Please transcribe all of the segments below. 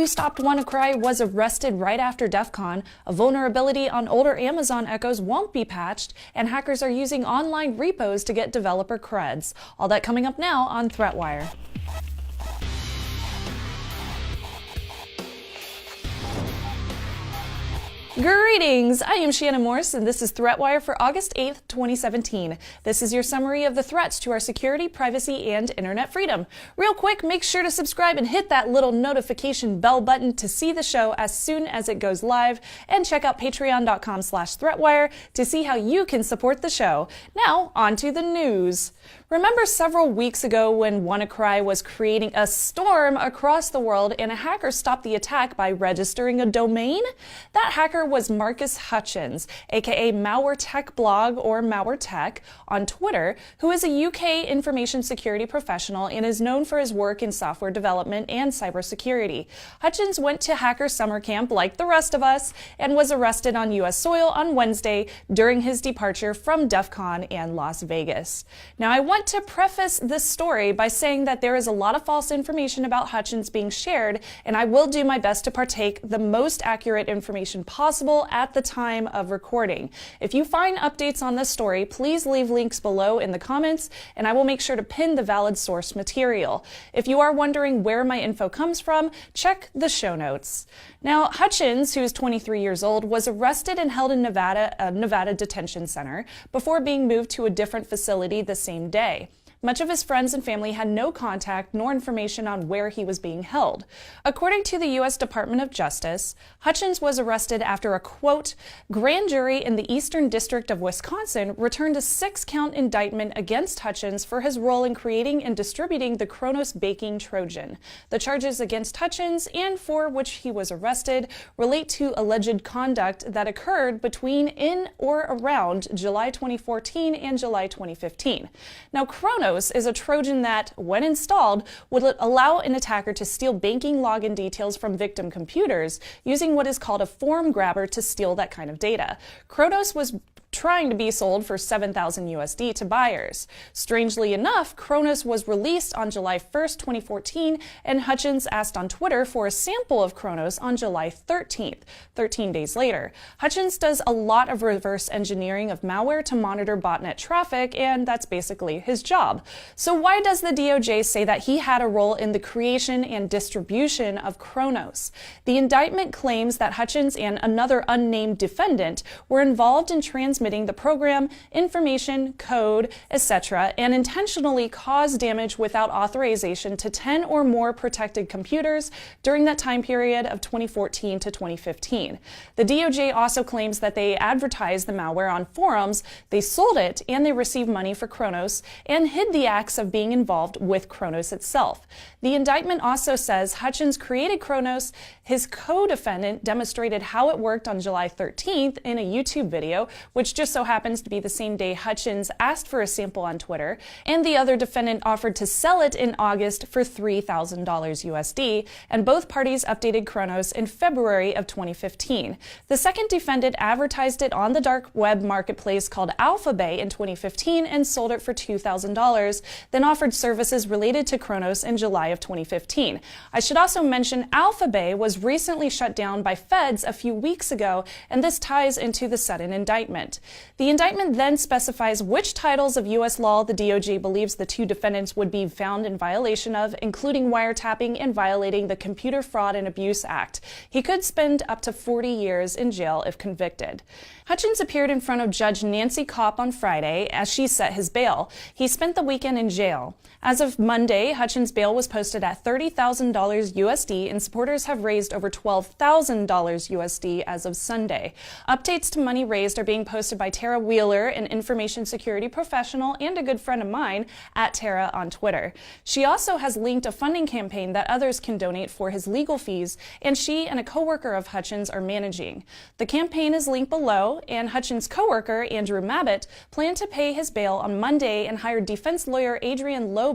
who stopped WannaCry was arrested right after DEF CON, a vulnerability on older Amazon Echoes won't be patched, and hackers are using online repos to get developer creds. All that coming up now on ThreatWire. Greetings! I am Shannon Morse, and this is ThreatWire for August 8th, 2017. This is your summary of the threats to our security, privacy, and internet freedom. Real quick, make sure to subscribe and hit that little notification bell button to see the show as soon as it goes live, and check out patreon.com/ThreatWire to see how you can support the show. Now, on to the news. Remember several weeks ago when WannaCry was creating a storm across the world and a hacker stopped the attack by registering a domain? That hacker was Marcus Hutchins, aka Malware Tech Blog or Malware Tech on Twitter, who is a UK information security professional and is known for his work in software development and cybersecurity. Hutchins went to hacker summer camp like the rest of us and was arrested on US soil on Wednesday during his departure from DEF CON and Las Vegas. Now, I want to preface this story by saying that there is a lot of false information about Hutchins being shared, and I will do my best to partake the most accurate information possible at the time of recording. If you find updates on this story, please leave links below in the comments, and I will make sure to pin the valid source material. If you are wondering where my info comes from, check the show notes. Now, Hutchins, who is 23 years old, was arrested and held in a Nevada detention center before being moved to a different facility the same day. Much of his friends and family had no contact nor information on where he was being held. According to the U.S. Department of Justice, Hutchins was arrested after a, quote, grand jury in the Eastern District of Wisconsin returned a 6-count indictment against Hutchins for his role in creating and distributing the Kronos baking Trojan. The charges against Hutchins, and for which he was arrested, relate to alleged conduct that occurred between, in, or around July 2014 and July 2015. Now, Kronos is a Trojan that, when installed, would allow an attacker to steal banking login details from victim computers using what is called a form grabber to steal that kind of data. Kronos was trying to be sold for $7,000 USD to buyers. Strangely enough, Kronos was released on July 1st, 2014, and Hutchins asked on Twitter for a sample of Kronos on July 13th, 13 days later. Hutchins does a lot of reverse engineering of malware to monitor botnet traffic, and that's basically his job. So why does the DOJ say that he had a role in the creation and distribution of Kronos? The indictment claims that Hutchins and another unnamed defendant were involved in transmitting the program, information, code, etc., and intentionally caused damage without authorization to 10 or more protected computers during that time period of 2014 to 2015. The DOJ also claims that they advertised the malware on forums, they sold it, and they received money for Kronos, and hid the acts of being involved with Kronos itself. The indictment also says Hutchins created Kronos, his co-defendant demonstrated how it worked on July 13th in a YouTube video, which just so happens to be the same day Hutchins asked for a sample on Twitter, and the other defendant offered to sell it in August for $3,000 USD, and both parties updated Kronos in February of 2015. The second defendant advertised it on the dark web marketplace called Hak5 in 2015 and sold it for $2,000, then offered services related to Kronos in July of 2015. I should also mention Hak5 was recently shut down by feds a few weeks ago, and this ties into the sudden indictment. The indictment then specifies which titles of U.S. law the DOJ believes the two defendants would be found in violation of, including wiretapping and violating the Computer Fraud and Abuse Act. He could spend up to 40 years in jail if convicted. Hutchins appeared in front of Judge Nancy Kopp on Friday as she set his bail. He spent the weekend in jail. As of Monday, Hutchins' bail was posted at $30,000 USD, and supporters have raised over $12,000 USD as of Sunday. Updates to money raised are being posted by Tara Wheeler, an information security professional and a good friend of mine, at Tara on Twitter. She also has linked a funding campaign that others can donate for his legal fees, and she and a coworker of Hutchins are managing. The campaign is linked below, and Hutchins' coworker, Andrew Mabbitt, planned to pay his bail on Monday and hired defense lawyer Adrian Lobo.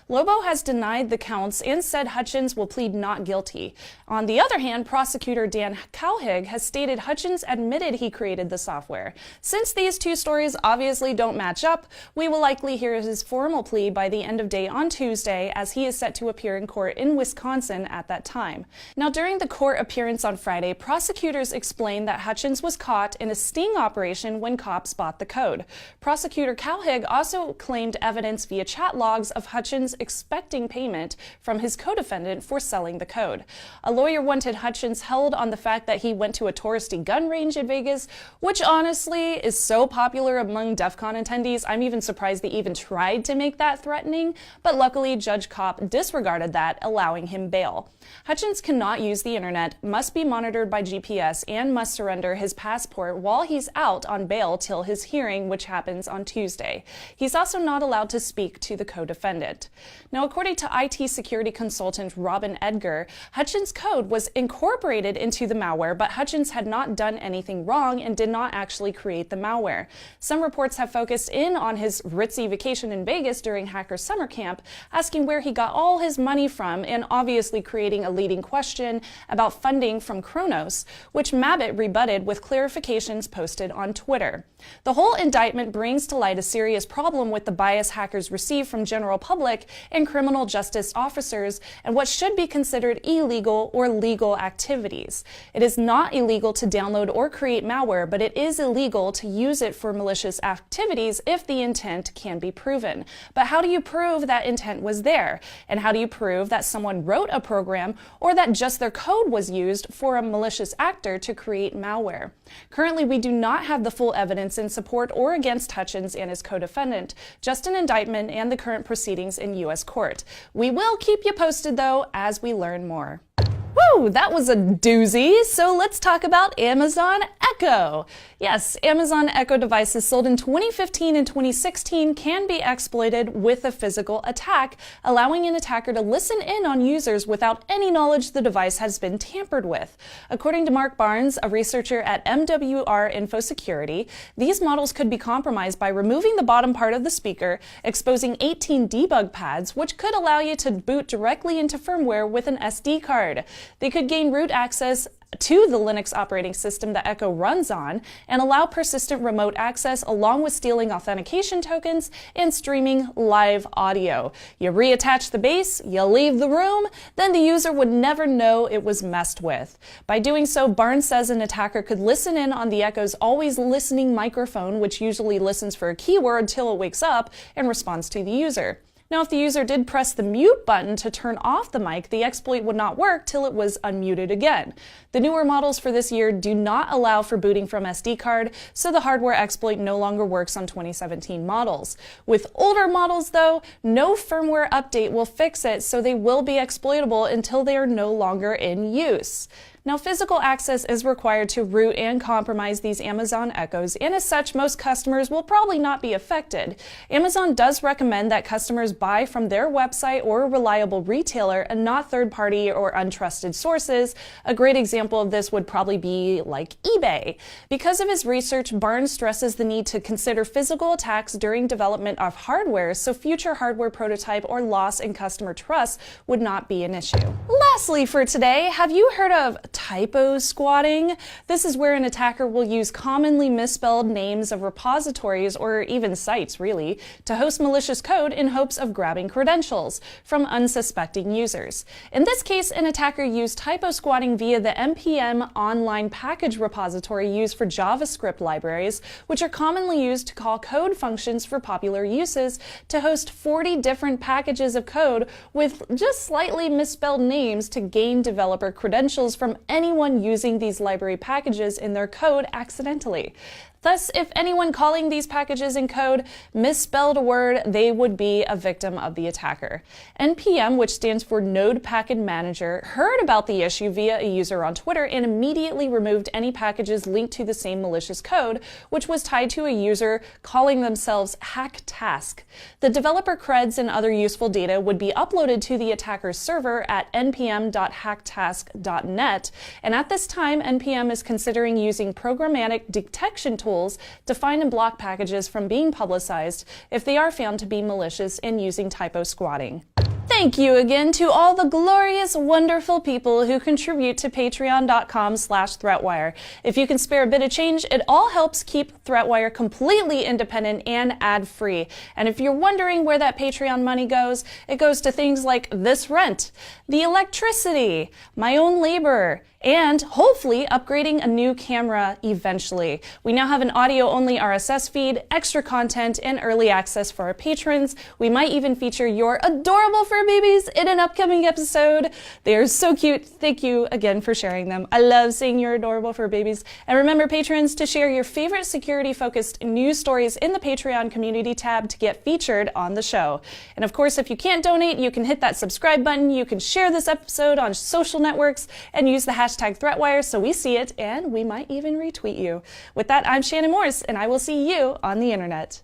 Lobo has denied the counts and said Hutchins will plead not guilty. On the other hand, prosecutor Dan Calhig has stated Hutchins admitted he created the software. Since these two stories obviously don't match up, we will likely hear his formal plea by the end of day on Tuesday, as he is set to appear in court in Wisconsin at that time. Now, during the court appearance on Friday, prosecutors explained that Hutchins was caught in a sting operation when cops bought the code. Prosecutor Hak5 also claimed evidence via chat logs of Hutchins expecting payment from his co-defendant for selling the code. A lawyer wanted Hutchins held on the fact that he went to a touristy gun range in Vegas, which honestly is so popular among DEF CON attendees, I'm even surprised they even tried to make that threatening, but luckily Judge Kopp disregarded that, allowing him bail. Hutchins cannot use the internet, must be monitored by GPS, and must surrender his passport while he's out on bail till his hearing, which happens on Tuesday. He's also not allowed to speak to the co-defendant. Now, according to IT security consultant Robin Edgar, Hutchins' code was incorporated into the malware, but Hutchins had not done anything wrong and did not actually create the malware. Some reports have focused in on his ritzy vacation in Vegas during hacker summer camp, asking where he got all his money from and obviously creating a leading question about funding from Kronos, which Mabit rebutted with clarifications posted on Twitter. The whole indictment brings to light a serious problem with the bias hackers receive from general public and criminal justice officers and what should be considered illegal or legal activities. It is not illegal to download or create malware, but it is illegal to use it for malicious activities if the intent can be proven. But how do you prove that intent was there? And how do you prove that someone wrote a program or that just their code was used for a malicious actor to create malware? Currently, we do not have the full evidence in support or against Hutchins and his co-defendant, just an indictment and the current proceedings in U.S. court. We will keep you posted, though, as we learn more. Woo, that was a doozy. So let's talk about Amazon Echo. Yes, Amazon Echo devices sold in 2015 and 2016 can be exploited with a physical attack, allowing an attacker to listen in on users without any knowledge the device has been tampered with. According to Mark Barnes, a researcher at MWR Info Security, these models could be compromised by removing the bottom part of the speaker, exposing 18 debug pads, which could allow you to boot directly into firmware with an SD card. They could gain root access to the Linux operating system that Echo runs on and allow persistent remote access along with stealing authentication tokens and streaming live audio. You reattach the base, you leave the room, then the user would never know it was messed with. By doing so, Barnes says an attacker could listen in on the Echo's always listening microphone, which usually listens for a keyword till it wakes up and responds to the user. Now, if the user did press the mute button to turn off the mic, the exploit would not work till it was unmuted again. The newer models for this year do not allow for booting from SD card, so the hardware exploit no longer works on 2017 models. With older models, though, no firmware update will fix it, so they will be exploitable until they are no longer in use. Now, physical access is required to root and compromise these Amazon Echoes, and as such, most customers will probably not be affected. Amazon does recommend that customers buy from their website or a reliable retailer and not third-party or untrusted sources. A great example of this would probably be like eBay. Because of his research, Barnes stresses the need to consider physical attacks during development of hardware, so future hardware prototype or loss in customer trust would not be an issue. Lastly for today, have you heard of typo squatting? This is where an attacker will use commonly misspelled names of repositories or even sites, really, to host malicious code in hopes of grabbing credentials from unsuspecting users. In this case, an attacker used typo squatting via the npm online package repository used for JavaScript libraries, which are commonly used to call code functions for popular uses, to host 40 different packages of code with just slightly misspelled names to gain developer credentials from anyone using these library packages in their code accidentally. Thus, if anyone calling these packages in code misspelled a word, they would be a victim of the attacker. NPM, which stands for Node Package Manager, heard about the issue via a user on Twitter and immediately removed any packages linked to the same malicious code, which was tied to a user calling themselves Hak5. The developer creds and other useful data would be uploaded to the attacker's server at npm.hak5.net, and at this time, NPM is considering using programmatic detection tools to find and block packages from being publicized if they are found to be malicious and using typo squatting. Thank you again to all the glorious, wonderful people who contribute to patreon.com/threatwire. If you can spare a bit of change, it all helps keep Threatwire completely independent and ad-free. And if you're wondering where that Patreon money goes, it goes to things like this rent, the electricity, my own labor, and hopefully upgrading a new camera eventually. We now have an audio-only RSS feed, extra content, and early access for our patrons. We might even feature your adorable fur babies in an upcoming episode. They are so cute. Thank you again for sharing them. I love seeing your adorable fur babies. And remember, patrons, to share your favorite security-focused news stories in the Patreon community tab to get featured on the show. And of course, if you can't donate, you can hit that subscribe button. You can share this episode on social networks and use the hashtag #ThreatWire so we see it, and we might even retweet you. With that, I'm Shannon Morse, and I will see you on the internet.